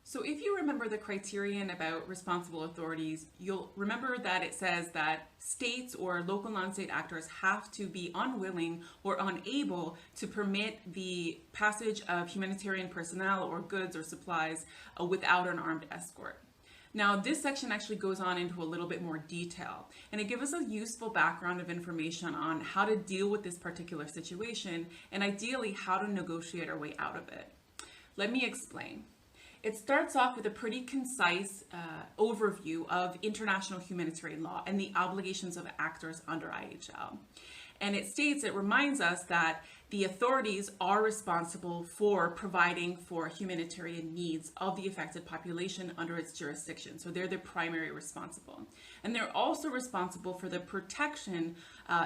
So if you remember the criterion about responsible authorities, you'll remember that it says that states or local non-state actors have to be unwilling or unable to permit the passage of humanitarian personnel or goods or supplies without an armed escort. Now, this section actually goes on into a little bit more detail, and it gives us a useful background of information on how to deal with this particular situation and ideally how to negotiate our way out of it. Let me explain. It starts off with a pretty concise overview of international humanitarian law and the obligations of actors under IHL. And it reminds us that the authorities are responsible for providing for humanitarian needs of the affected population under its jurisdiction. So they're the primary responsible. And they're also responsible for the protection,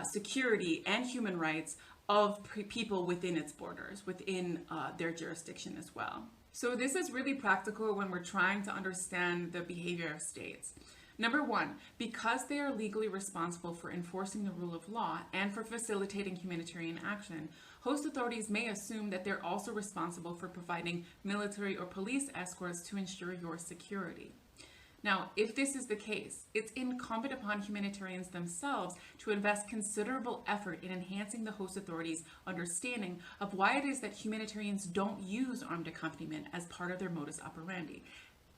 security, and human rights of people within its borders, within their jurisdiction as well. So this is really practical when we're trying to understand the behavior of states. Number one, because they are legally responsible for enforcing the rule of law and for facilitating humanitarian action, host authorities may assume that they're also responsible for providing military or police escorts to ensure your security. Now, if this is the case, it's incumbent upon humanitarians themselves to invest considerable effort in enhancing the host authorities' understanding of why it is that humanitarians don't use armed accompaniment as part of their modus operandi,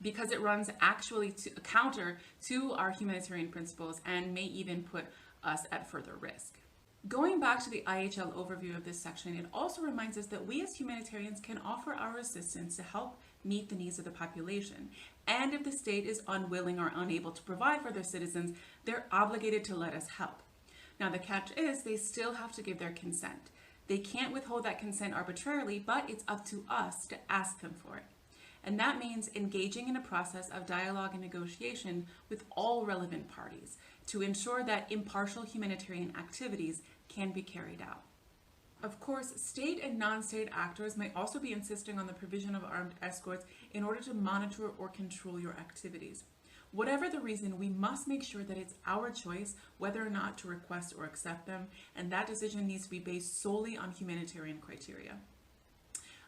because it runs actually counter to our humanitarian principles and may even put us at further risk. Going back to the IHL overview of this section, it also reminds us that we as humanitarians can offer our assistance to help meet the needs of the population. And if the state is unwilling or unable to provide for their citizens, they're obligated to let us help. Now, the catch is they still have to give their consent. They can't withhold that consent arbitrarily, but it's up to us to ask them for it. And that means engaging in a process of dialogue and negotiation with all relevant parties to ensure that impartial humanitarian activities can be carried out. Of course, state and non-state actors may also be insisting on the provision of armed escorts in order to monitor or control your activities. Whatever the reason, we must make sure that it's our choice whether or not to request or accept them, and that decision needs to be based solely on humanitarian criteria.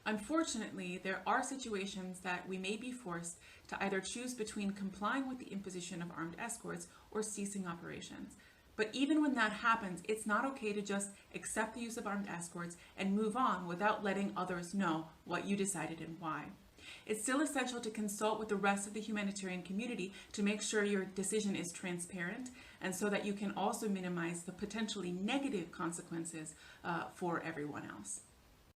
Unfortunately, there are situations that we may be forced to either choose between complying with the imposition of armed escorts or ceasing operations. But even when that happens, it's not okay to just accept the use of armed escorts and move on without letting others know what you decided and why. It's still essential to consult with the rest of the humanitarian community to make sure your decision is transparent and so that you can also minimize the potentially negative consequences for everyone else.